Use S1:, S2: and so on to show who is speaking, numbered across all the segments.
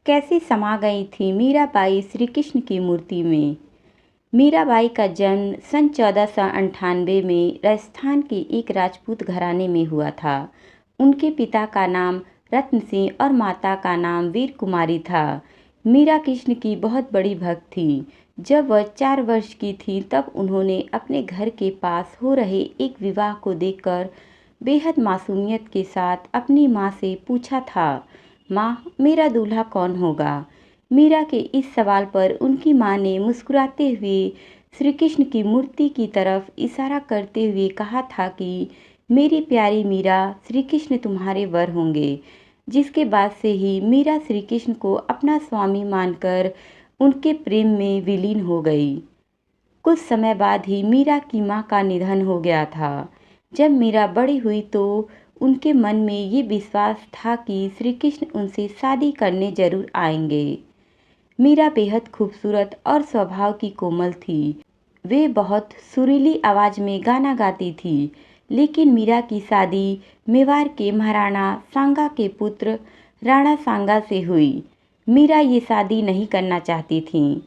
S1: कैसे समा गई थी मीराबाई श्री कृष्ण की मूर्ति में। मीराबाई का जन्म सन 1498 में राजस्थान के एक राजपूत घराने में हुआ था। उनके पिता का नाम रत्न सिंह और माता का नाम वीर कुमारी था। मीरा कृष्ण की बहुत बड़ी भक्त थी। जब वह 4 वर्ष की थी तब उन्होंने अपने घर के पास हो रहे एक विवाह को देखकर बेहद मासूमियत के साथ अपनी माँ से पूछा था, माँ, मेरा दूल्हा कौन होगा। मीरा के इस सवाल पर उनकी माँ ने मुस्कुराते हुए श्री कृष्ण की मूर्ति की तरफ इशारा करते हुए कहा था कि मेरी प्यारी मीरा, श्री कृष्ण तुम्हारे वर होंगे। जिसके बाद से ही मीरा श्री कृष्ण को अपना स्वामी मानकर उनके प्रेम में विलीन हो गई। कुछ समय बाद ही मीरा की माँ का निधन हो गया था। जब मीरा बड़ी हुई तो उनके मन में ये विश्वास था कि श्री कृष्ण उनसे शादी करने जरूर आएंगे। मीरा बेहद खूबसूरत और स्वभाव की कोमल थी। वे बहुत सुरीली आवाज में गाना गाती थी। लेकिन मीरा की शादी मेवाड़ के महाराणा सांगा के पुत्र राणा सांगा से हुई। मीरा ये शादी नहीं करना चाहती थीं,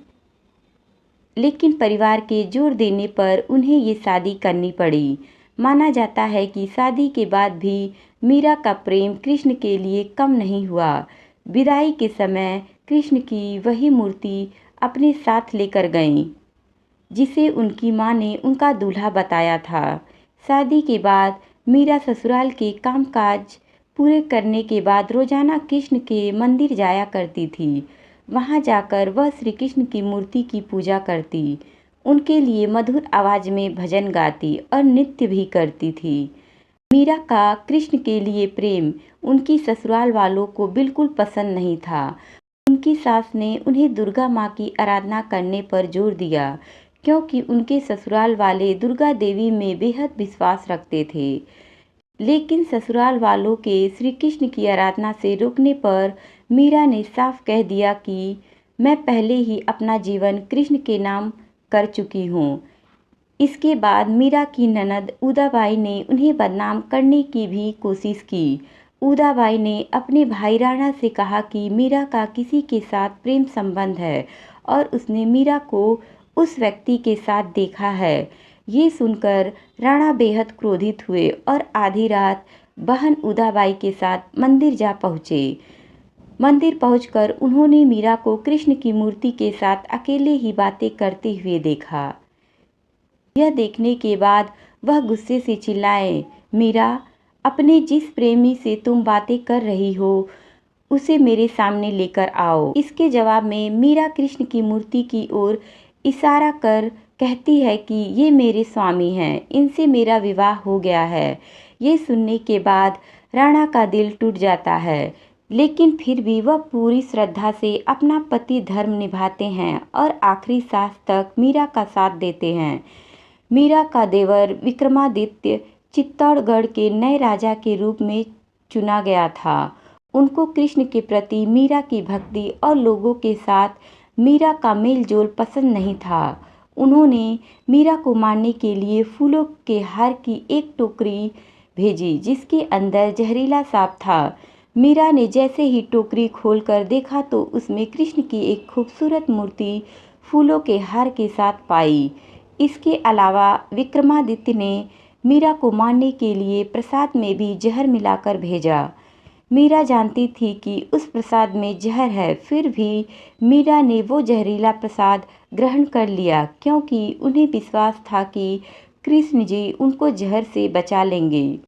S1: लेकिन परिवार के जोर देने पर उन्हें ये शादी करनी पड़ी। माना जाता है कि शादी के बाद भी मीरा का प्रेम कृष्ण के लिए कम नहीं हुआ। विदाई के समय कृष्ण की वही मूर्ति अपने साथ लेकर गईं, जिसे उनकी माँ ने उनका दूल्हा बताया था। शादी के बाद मीरा ससुराल के कामकाज पूरे करने के बाद रोजाना कृष्ण के मंदिर जाया करती थी। वहां जाकर वह श्री कृष्ण की मूर्ति की पूजा करती, उनके लिए मधुर आवाज में भजन गाती और नृत्य भी करती थी। मीरा का कृष्ण के लिए प्रेम उनकी ससुराल वालों को बिल्कुल पसंद नहीं था। उनकी सास ने उन्हें दुर्गा माँ की आराधना करने पर जोर दिया, क्योंकि उनके ससुराल वाले दुर्गा देवी में बेहद विश्वास रखते थे। लेकिन ससुराल वालों के श्री कृष्ण की आराधना से रोकने पर मीरा ने साफ कह दिया कि मैं पहले ही अपना जीवन कृष्ण के नाम कर चुकी हूँ। इसके बाद मीरा की ननद उदाबाई ने उन्हें बदनाम करने की भी कोशिश की। उदाबाई ने अपने भाई राणा से कहा कि मीरा का किसी के साथ प्रेम संबंध है और उसने मीरा को उस व्यक्ति के साथ देखा है। ये सुनकर राणा बेहद क्रोधित हुए और आधी रात बहन उदाबाई के साथ मंदिर जा पहुँचे। मंदिर पहुंचकर उन्होंने मीरा को कृष्ण की मूर्ति के साथ अकेले ही बातें करते हुए देखा। यह देखने के बाद वह गुस्से से चिल्लाए, मीरा, अपने जिस प्रेमी से तुम बातें कर रही हो उसे मेरे सामने लेकर आओ। इसके जवाब में मीरा कृष्ण की मूर्ति की ओर इशारा कर कहती है कि ये मेरे स्वामी हैं, इनसे मेरा विवाह हो गया है। ये सुनने के बाद राणा का दिल टूट जाता है, लेकिन फिर भी वह पूरी श्रद्धा से अपना पति धर्म निभाते हैं और आखिरी सांस तक मीरा का साथ देते हैं। मीरा का देवर विक्रमादित्य चित्तौड़गढ़ के नए राजा के रूप में चुना गया था। उनको कृष्ण के प्रति मीरा की भक्ति और लोगों के साथ मीरा का मेल जोल पसंद नहीं था। उन्होंने मीरा को मारने के लिए फूलों के हार की एक टोकरी भेजी, जिसके अंदर जहरीला सांप था। मीरा ने जैसे ही टोकरी खोलकर देखा तो उसमें कृष्ण की एक खूबसूरत मूर्ति फूलों के हार के साथ पाई। इसके अलावा विक्रमादित्य ने मीरा को मारने के लिए प्रसाद में भी जहर मिलाकर भेजा। मीरा जानती थी कि उस प्रसाद में जहर है, फिर भी मीरा ने वो जहरीला प्रसाद ग्रहण कर लिया, क्योंकि उन्हें विश्वास था कि कृष्ण जी उनको जहर से बचा लेंगे।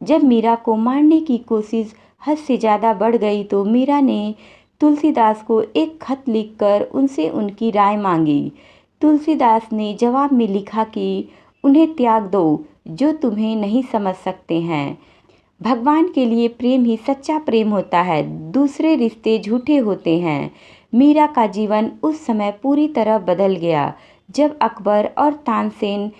S1: जब मीरा को मारने की कोशिश हद से ज़्यादा बढ़ गई तो मीरा ने तुलसीदास को एक खत लिखकर उनसे उनकी राय मांगी। तुलसीदास ने जवाब में लिखा कि उन्हें त्याग दो जो तुम्हें नहीं समझ सकते हैं। भगवान के लिए प्रेम ही सच्चा प्रेम होता है, दूसरे रिश्ते झूठे होते हैं। मीरा का जीवन उस समय पूरी तरह बदल गया जब अकबर और तानसेन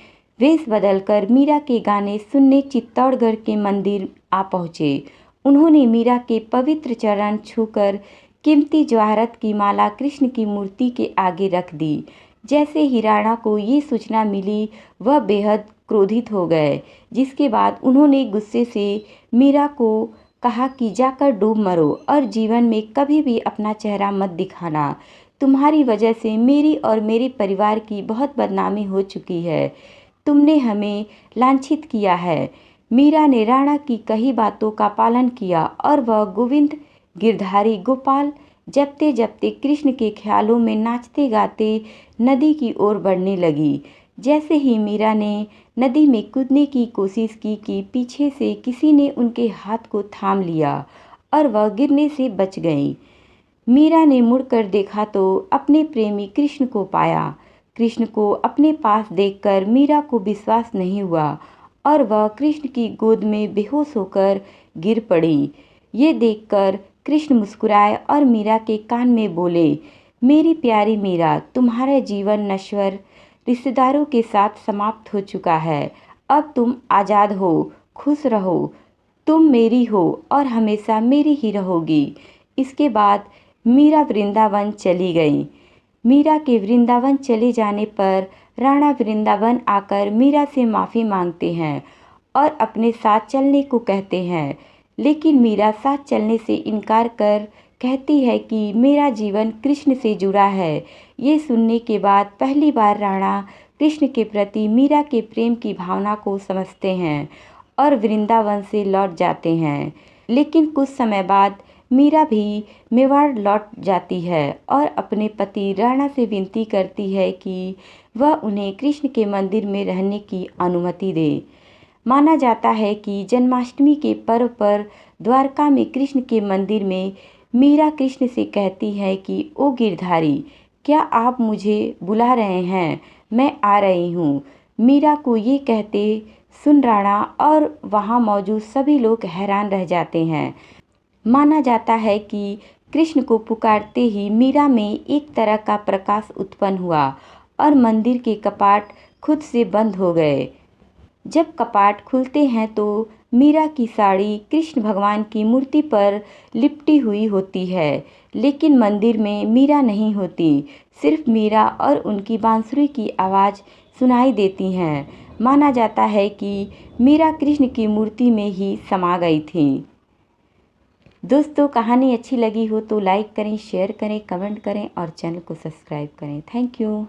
S1: वेश बदलकर मीरा के गाने सुनने चित्तौड़गढ़ के मंदिर आ पहुँचे। उन्होंने मीरा के पवित्र चरण छूकर कीमती जवाहरत की माला कृष्ण की मूर्ति के आगे रख दी। जैसे ही राणा को ये सूचना मिली वह बेहद क्रोधित हो गए, जिसके बाद उन्होंने गुस्से से मीरा को कहा कि जाकर डूब मरो और जीवन में कभी भी अपना चेहरा मत दिखाना। तुम्हारी वजह से मेरी और मेरे परिवार की बहुत बदनामी हो चुकी है। तुमने हमें लांछित किया है। मीरा ने राणा की कही बातों का पालन किया और वह गोविंद गिरधारी गोपाल जपते जपते कृष्ण के ख्यालों में नाचते गाते नदी की ओर बढ़ने लगी। जैसे ही मीरा ने नदी में कूदने की कोशिश की कि पीछे से किसी ने उनके हाथ को थाम लिया और वह गिरने से बच गई। मीरा ने मुड़कर देखा तो अपने प्रेमी कृष्ण को पाया। कृष्ण को अपने पास देखकर मीरा को विश्वास नहीं हुआ और वह कृष्ण की गोद में बेहोश होकर गिर पड़ी। ये देखकर कृष्ण मुस्कुराए और मीरा के कान में बोले, मेरी प्यारी मीरा, तुम्हारा जीवन नश्वर रिश्तेदारों के साथ समाप्त हो चुका है। अब तुम आज़ाद हो, खुश रहो। तुम मेरी हो और हमेशा मेरी ही रहोगी। इसके बाद मीरा वृंदावन चली गई। मीरा के वृंदावन चले जाने पर राणा वृंदावन आकर मीरा से माफ़ी मांगते हैं और अपने साथ चलने को कहते हैं, लेकिन मीरा साथ चलने से इनकार कर कहती है कि मेरा जीवन कृष्ण से जुड़ा है। ये सुनने के बाद पहली बार राणा कृष्ण के प्रति मीरा के प्रेम की भावना को समझते हैं और वृंदावन से लौट जाते हैं। लेकिन कुछ समय बाद मीरा भी मेवाड़ लौट जाती है और अपने पति राणा से विनती करती है कि वह उन्हें कृष्ण के मंदिर में रहने की अनुमति दे। माना जाता है कि जन्माष्टमी के पर्व पर द्वारका में कृष्ण के मंदिर में मीरा कृष्ण से कहती है कि ओ गिरधारी, क्या आप मुझे बुला रहे हैं? मैं आ रही हूँ। मीरा को ये कहते सुन राणा और वहाँ मौजूद सभी लोग हैरान रह जाते हैं। माना जाता है कि कृष्ण को पुकारते ही मीरा में एक तरह का प्रकाश उत्पन्न हुआ और मंदिर के कपाट खुद से बंद हो गए। जब कपाट खुलते हैं तो मीरा की साड़ी कृष्ण भगवान की मूर्ति पर लिपटी हुई होती है, लेकिन मंदिर में मीरा नहीं होती। सिर्फ मीरा और उनकी बांसुरी की आवाज़ सुनाई देती हैं। माना जाता है कि मीरा कृष्ण की मूर्ति में ही समा गई थी। दोस्तों, कहानी अच्छी लगी हो तो लाइक करें, शेयर करें, कमेंट करें और चैनल को सब्सक्राइब करें। Thank you.